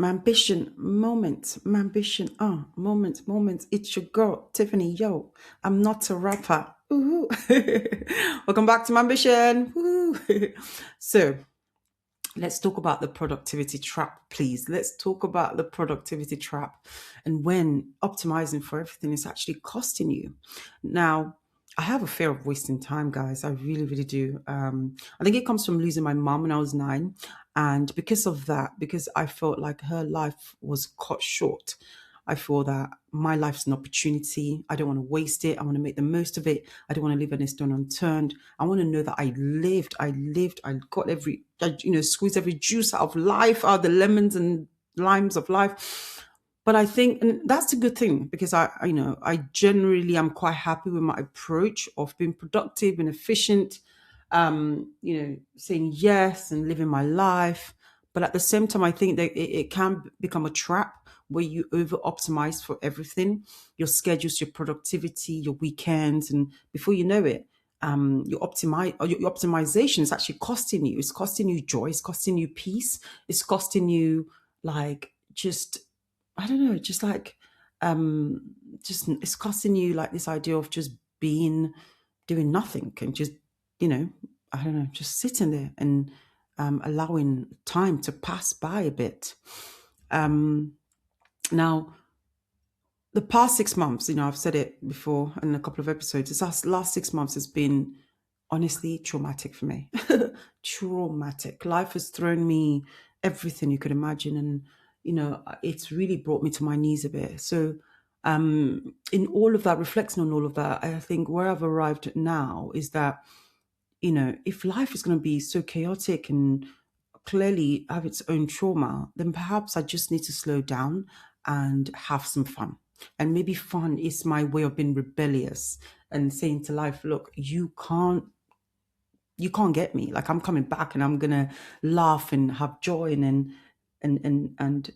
My ambition, moments, my ambition, moments, moments. It's your girl, Tiffany. Yo, I'm not a rapper. Ooh. Welcome back to my ambition. Woo. So let's talk about the productivity trap, please. Let's talk about the productivity trap and when optimizing for everything is actually costing you. Now, I have a fear of wasting time, guys. I really, really do. I think it comes from losing my mom when I was 9. And because of that, because I felt like her life was cut short, I feel that my life's an opportunity. I don't want to waste it. I want to make the most of it. I don't want to leave any stone unturned. I want to know that I got squeezed every juice out of life, out of the lemons and limes of life. But I think, and that's a good thing because I generally am quite happy with my approach of being productive and efficient, saying yes and living my life. But at the same time, I think that it can become a trap where you over optimize for everything, your schedules, your productivity, your weekends, and before you know it, your optimization is actually costing you. It's costing you joy. It's costing you peace. It's costing you like just I don't know, just like just it's costing you like this idea of just being doing nothing and just you know I don't know, just sitting there and allowing time to pass by a bit. Um, Now, the past 6 months, I've said it before in a couple of episodes, this last 6 months has been honestly traumatic for me. Traumatic. Life has thrown me everything you could imagine. And, it's really brought me to my knees a bit. So, in all of that, reflecting on all of that, I think where I've arrived now is that if life is going to be so chaotic and clearly have its own trauma, then perhaps I just need to slow down and have some fun. And maybe fun is my way of being rebellious and saying to life, look, you can't get me. Like I'm coming back and I'm gonna laugh and have joy and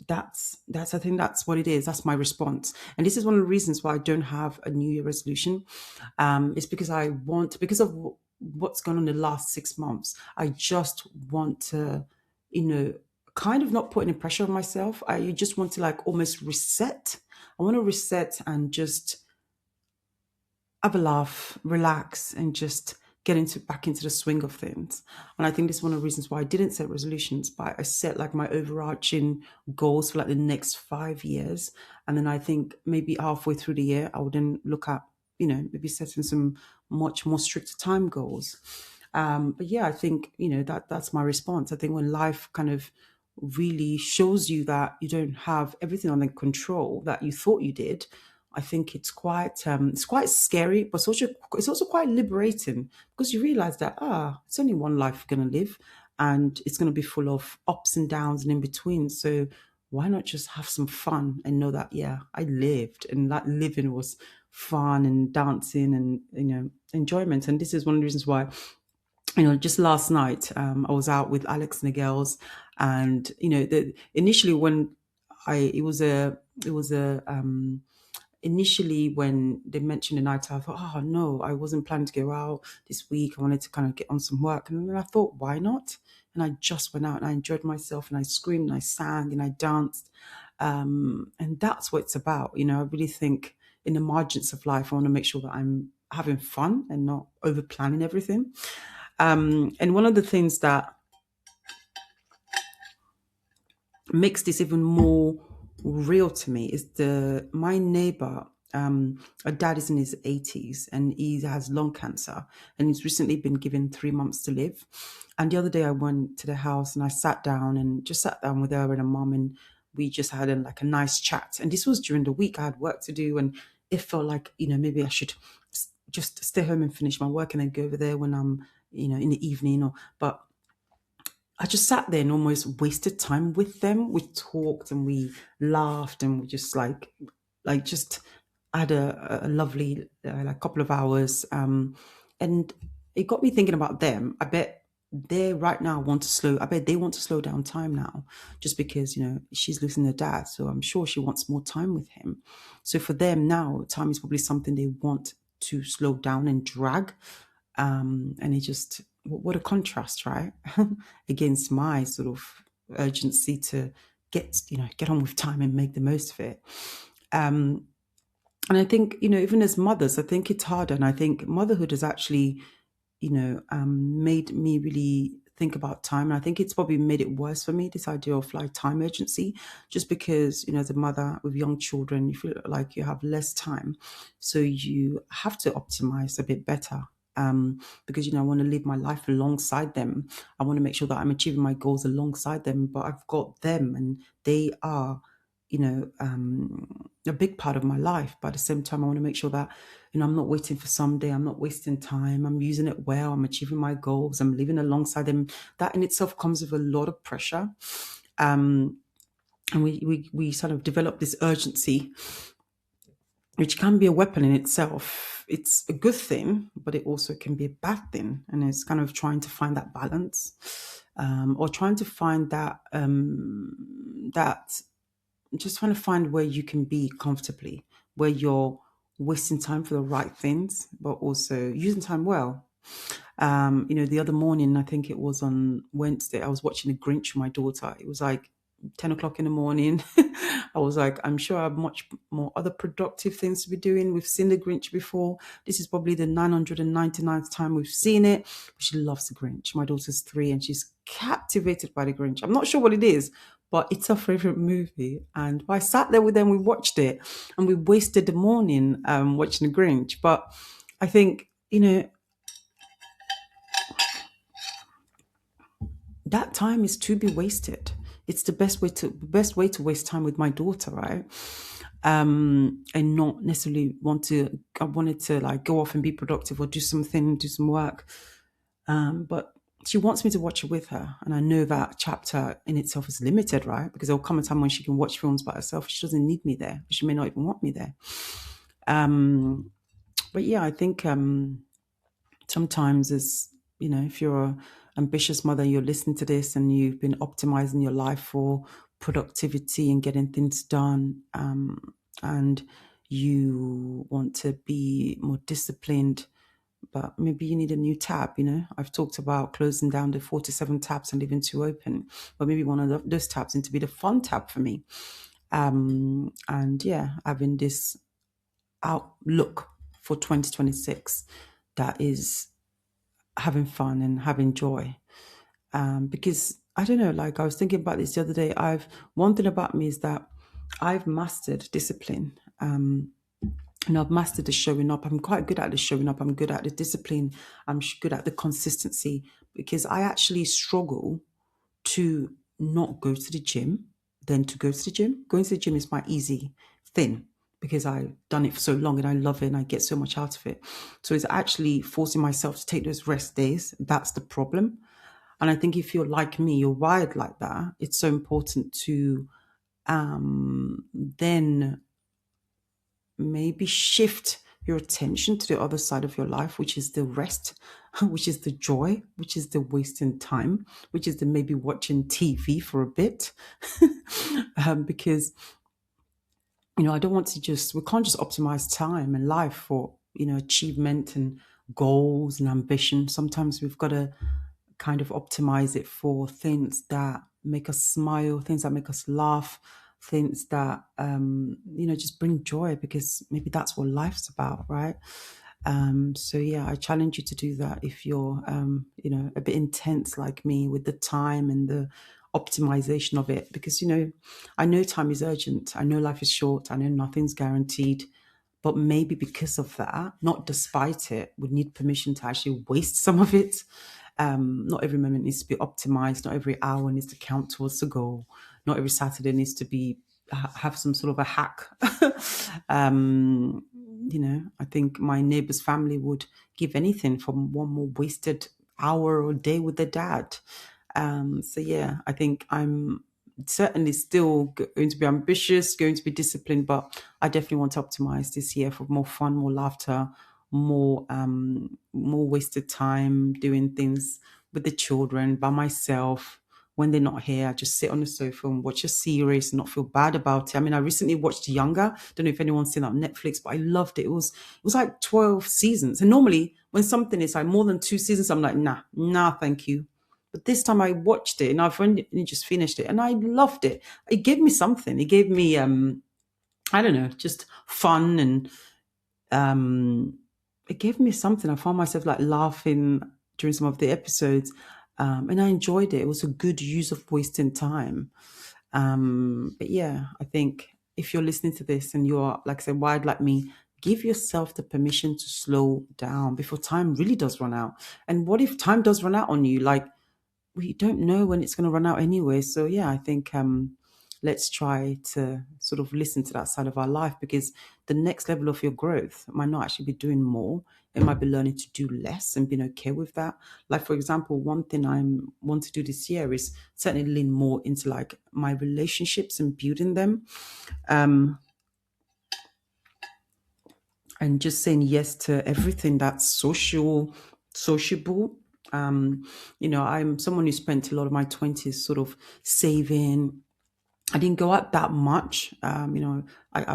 that's I think that's what it is. That's my response. And this is one of the reasons why I don't have a New Year resolution. It's because because of what's gone on in the last 6 months. I just want to, kind of not put any pressure on myself. I just want to like almost reset. I want to reset and just have a laugh, relax, and just get back into the swing of things. And I think this is one of the reasons why I didn't set resolutions, but I set like my overarching goals for like the next 5 years. And then I think maybe halfway through the year, I would then look at, maybe setting some much more stricter time goals. But yeah, I think, that's my response. I think when life kind of really shows you that you don't have everything under control that you thought you did, I think it's quite scary, but it's also quite liberating because you realize that it's only one life you're gonna live, and it's gonna be full of ups and downs and in between. So why not just have some fun and know that I lived and that living was fun and dancing and enjoyment. And this is one of the reasons why just last night, I was out with Alex and the girls, and initially when I it was a initially when they mentioned the night, I thought, oh no, I wasn't planning to go out this week. I wanted to kind of get on some work, and then I thought, why not? And I just went out and I enjoyed myself, and I screamed and I sang and I danced, and that's what it's about. I really think in the margins of life, I want to make sure that I'm having fun and not over planning everything. And one of the things that makes this even more real to me is my neighbor. Her dad is in his 80s and he has lung cancer, and he's recently been given 3 months to live. And the other day I went to the house and I sat down with her and her mom, and we just had like a nice chat. And this was during the week. I had work to do, and it felt like maybe I should just stay home and finish my work and then go over there when I'm in the evening. But I just sat there and almost wasted time with them. We talked and we laughed and we just just had a lovely like couple of hours. And it got me thinking about them. I bet they right now I bet they want to slow down time now, just because she's losing her dad. So I'm sure she wants more time with him. So for them now, time is probably something they want to slow down and drag. And it just what a contrast, right? Against my sort of urgency to get on with time and make the most of it. Um, and I think, even as mothers, I think it's harder. And I think motherhood has actually, made me really think about time. And I think it's probably made it worse for me, this idea of like time urgency, just because, as a mother with young children, you feel like you have less time. So you have to optimize a bit better. Because, I want to live my life alongside them. I want to make sure that I'm achieving my goals alongside them, but I've got them and they are, a big part of my life. But at the same time, I want to make sure that, I'm not waiting for someday. I'm not wasting time. I'm using it well. I'm achieving my goals. I'm living alongside them. That in itself comes with a lot of pressure. And we sort of develop this urgency, which can be a weapon in itself. It's a good thing, but it also can be a bad thing. And it's kind of trying to find that balance, or trying to find that just trying to find where you can be comfortably, where you're wasting time for the right things, but also using time well. The other morning, I think it was on Wednesday, I was watching The Grinch with my daughter. It was like 10 o'clock in the morning. I was like, I'm sure I have much more other productive things to be doing. We've seen The Grinch before. This is probably the 999th time we've seen it. But she loves The Grinch. My daughter's 3 and she's captivated by The Grinch. I'm not sure what it is, but it's her favorite movie. And I sat there with them, we watched it, and we wasted the morning watching The Grinch. But I think, that time is to be wasted. It's the best way to waste time with my daughter, right? And not necessarily I wanted to like go off and be productive or do something, do some work. But she wants me to watch it with her. And I know that chapter in itself is limited, right? Because there'll come a time when she can watch films by herself. She doesn't need me there. She may not even want me there. But yeah, I think sometimes as if you're an ambitious mother, you're listening to this and you've been optimizing your life for productivity and getting things done, and you want to be more disciplined, but maybe you need a new tab. I've talked about closing down the 47 tabs and leaving 2 open, but maybe one of those tabs need to be the fun tab for me. And yeah, having this outlook for 2026 that is having fun and having joy. Because I don't know, like I was thinking about this the other day. One thing about me is that I've mastered discipline. And I've mastered the showing up. I'm quite good at the showing up. I'm good at the discipline. I'm good at the consistency, because I actually struggle to not go to the gym than to go to the gym. Going to the gym is my easy thing because I've done it for so long and I love it and I get so much out of it. So it's actually forcing myself to take those rest days. That's the problem. And I think if you're like me, you're wired like that, it's so important to then maybe shift your attention to the other side of your life, which is the rest, which is the joy, which is the wasting time, which is the maybe watching TV for a bit. Because, I don't want to we can't just optimize time and life for, achievement and goals and ambition. Sometimes we've got to kind of optimize it for things that make us smile, things that make us laugh, things that just bring joy, because maybe that's what life's about, right? So yeah, I challenge you to do that if you're a bit intense like me with the time and the optimization of it, because I know time is urgent, I know life is short, I know nothing's guaranteed, but maybe because of that, not despite it, we need permission to actually waste some of it. Not every moment needs to be optimized. Not every hour needs to count towards the goal. Not every Saturday needs to be have some sort of a hack. I think my neighbor's family would give anything for one more wasted hour or day with their dad. So yeah, I think I'm certainly still going to be ambitious, going to be disciplined, but I definitely want to optimize this year for more fun, more laughter, more wasted time doing things with the children by myself. When they're not here, I just sit on the sofa and watch a series and not feel bad about it. I mean, I recently watched Younger. Don't know if anyone's seen that on Netflix, but I loved it. It was like 12 seasons. And normally when something is like more than 2 seasons, I'm like, nah, thank you. But this time I watched it and I've only just finished it and I loved it. It gave me something. It gave me I don't know, just fun, and it gave me something. I found myself like laughing during some of the episodes, and I enjoyed it. It was a good use of wasting time. But yeah, I think if you're listening to this and you're, like I said, wired like me, give yourself the permission to slow down before time really does run out. And what if time does run out on you? Like, we don't know when it's going to run out anyway. So yeah, I think let's try to sort of listen to that side of our life, because the next level of your growth might not actually be doing more. It might be learning to do less and being okay with that. Like, for example, one thing I want to do this year is certainly lean more into like my relationships and building them, and just saying yes to everything that's sociable. I'm someone who spent a lot of my 20s sort of saving. I didn't go out that much. I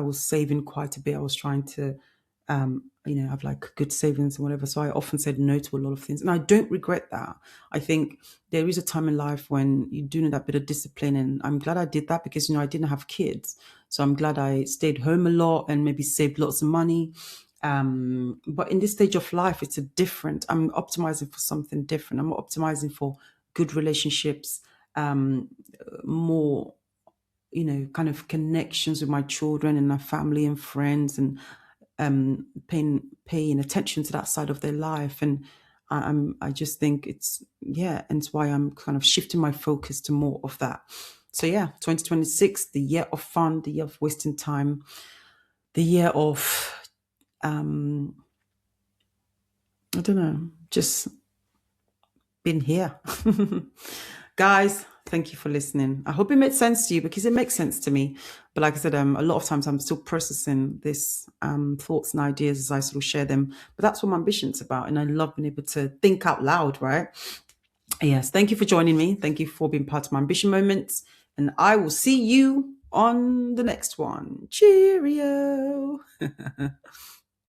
was saving quite a bit. I was trying to, have like good savings and whatever. So I often said no to a lot of things. And I don't regret that. I think there is a time in life when you do need that bit of discipline. And I'm glad I did that because, I didn't have kids. So I'm glad I stayed home a lot and maybe saved lots of money. But in this stage of life, it's a different, I'm optimizing for something different. I'm optimizing for good relationships, more, kind of connections with my children and my family and friends, and paying attention to that side of their life. And I just think and it's why I'm kind of shifting my focus to more of that. So yeah, 2026, the year of fun, the year of wasting time, the year of I don't know, just been here. Guys, thank you for listening. I hope it made sense to you, because it makes sense to me. But like I said, a lot of times I'm still processing this thoughts and ideas as I sort of share them. But that's what my ambition's about. And I love being able to think out loud, right? Yes, thank you for joining me. Thank you for being part of my ambition moments. And I will see you on the next one. Cheerio.